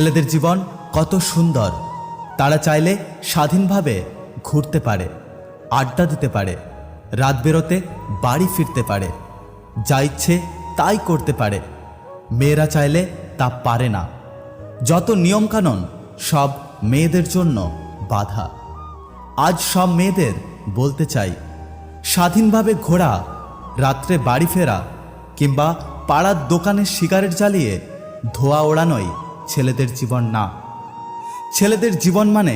ছেলেদের জীবন কত সুন্দর। তারা চাইলে স্বাধীনভাবে ঘুরতে পারে, আড্ডা দিতে পারে, রাত বেরোতে বাড়ি ফিরতে পারে, যা ইচ্ছে তাই করতে পারে। মেয়েরা চাইলে তা পারে না। যত নিয়মকানুন সব মেয়েদের জন্য বাধা। আজ সব মেয়েদের বলতে চাই, স্বাধীনভাবে ঘোরা, রাত্রে বাড়ি ফেরা কিংবা পাড়ার দোকানে সিগারেট জ্বালিয়ে ধোঁয়া ওড়ানোই ছেলেদের জীবন না। ছেলেদের জীবন মানে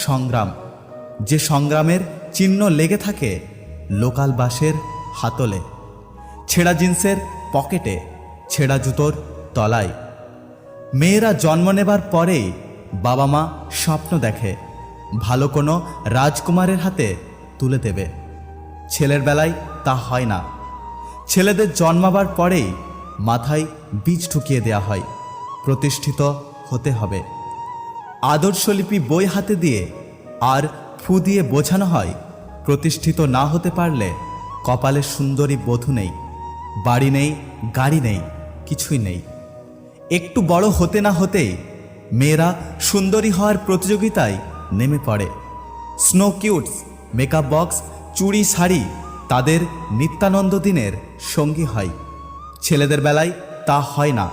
সংগ্রাম, যে সংগ্রামের চিহ্ন লেগে থাকে লোকাল বাসের হাতলে, ছেঁড়া জিন্সের পকেটে, ছেঁড়া জুতোর তলায়। মেয়েরা জন্ম নেবার পরেই বাবা মা স্বপ্ন দেখে ভালো কোনো রাজকুমারের হাতে তুলে দেবে। ছেলের বেলায় তা হয় না। ছেলেদের জন্মাবার পরেই মাথায় বীজ ঢুকিয়ে দেয়া হয়, প্রতিষ্ঠিত হতে হবে। আদর্শলিপি বই হাতে দিয়ে আর ফু দিয়ে বোঝানো হয়, প্রতিষ্ঠিত না হতে পারলে কপালে সুন্দরী বধূ নেই, বাড়ি নেই, গাড়ি নেই, কিছুই নেই। একটু বড় হতে না হতেই মেয়েরা সুন্দরী হওয়ার প্রতিযোগিতায় নেমে পড়ে। স্নো কিউটস, মেকআপ বক্স, চুড়ি, শাড়ি তাদের নিত্যানন্দ দিনের সঙ্গী হয়। ছেলেদের বেলায় তা হয় না।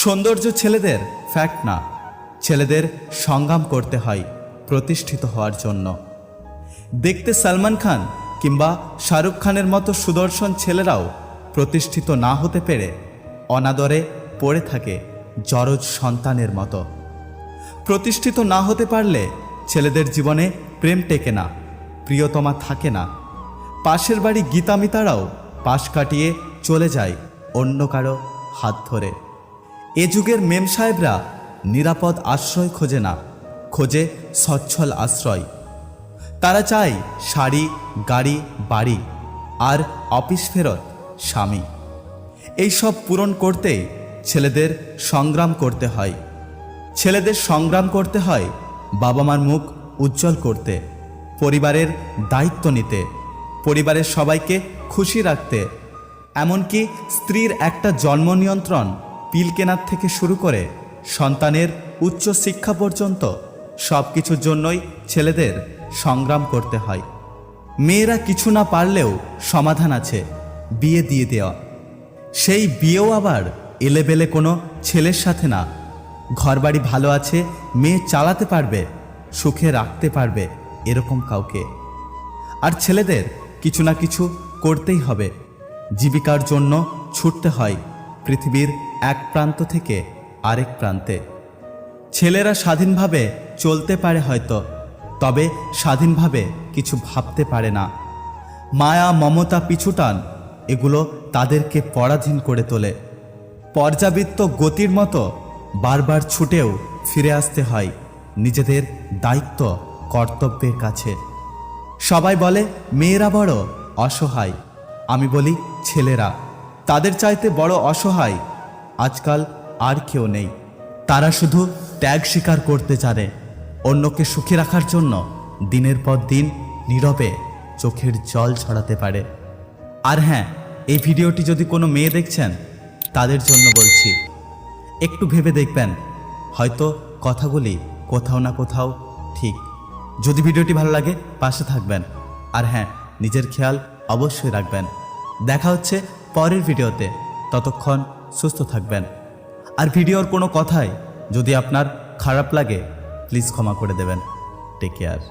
সৌন্দর্য ছেলেদের ফ্যাক্ট না, ছেলেদের সংগ্রাম করতে হয় প্রতিষ্ঠিত হওয়ার জন্য। দেখতে সলমান খান কিংবা শাহরুখ খানের মতো সুদর্শন ছেলেরাও প্রতিষ্ঠিত না হতে পেরে অনাদরে পড়ে থাকে জরজ সন্তানের মতো। প্রতিষ্ঠিত না হতে পারলে ছেলেদের জীবনে প্রেম টেকে না, প্রিয়তমা থাকে না। পাশের বাড়ি গীতামিতারাও পাশ কাটিয়ে চলে যায় অন্য কারো হাত ধরে। এ যুগের মেম সাহেবরা নিরাপদ আশ্রয় খোঁজে না, খোঁজে সচ্ছল আশ্রয়। তারা চায় শাড়ি, গাড়ি, বাড়ি আর অফিস ফেরত স্বামী। এই সব পূরণ করতে ছেলেদের সংগ্রাম করতে হয়। ছেলেদের সংগ্রাম করতে হয় বাবা মার মুখ উজ্জ্বল করতে, পরিবারের দায়িত্ব নিতে, পরিবারের সবাইকে খুশি রাখতে। এমনকি স্ত্রীর একটা জন্ম নিয়ন্ত্রণ পিল কেনার থেকে শুরু করে সন্তানের উচ্চ শিক্ষা পর্যন্ত সব কিছুর জন্যই ছেলেদের সংগ্রাম করতে হয়। মেয়েরা কিছু না পারলেও সমাধান আছে, বিয়ে দিয়ে দেওয়া। সেই বিয়েও আবার এলেবেলে কোনো ছেলের সাথে না। ঘরবাড়ি ভালো আছে, মেয়ে চালাতে পারবে, সুখে রাখতে পারবে, এরকম কাউকে। আর ছেলেদের কিছু না কিছু করতেই হবে। জীবিকার জন্য ছুটতে হয় পৃথিবীর এক প্রান্ত থেকে আরেক প্রান্তে। ছেলেরা স্বাধীনভাবে চলতে পারে হয়তো, তবে স্বাধীনভাবে কিছু ভাবতে পারে না। মায়া, মমতা, পিছুটান এগুলো তাদেরকে পরাধীন করে তোলে। পর্যাবৃত্ত গতির মতো বারবার ছুটেও ফিরে আসতে হয় নিজেদের দায়িত্ব, কর্তব্যের কাছে। সবাই বলে মেয়েরা বড় অসহায়। আমি বলি ছেলেরা তাদের চাইতে বড় অসহায় আজকাল আর কেউ নেই। তারা শুধু ত্যাগ স্বীকার করতে জানে, অন্যকে সুখী রাখার জন্য দিনের পর দিন নীরবে চোখের জল ছড়াতে পারে। আর হ্যাঁ, এই ভিডিওটি যদি কোনো মেয়ে দেখছেন তাদের জন্য বলছি, একটু ভেবে দেখবেন, হয়তো কথাগুলি কোথাও না কোথাও ঠিক। যদি ভিডিওটি ভালো লাগে পাশে থাকবেন। আর হ্যাঁ, নিজের খেয়াল অবশ্যই রাখবেন। দেখা হচ্ছে পরের ভিডিওতে, ততক্ষণ সুস্থ থাকবেন। আর ভিডিওর কোনো কথাই যদি আপনার খারাপ লাগে প্লিজ ক্ষমা করে দেবেন। Take care.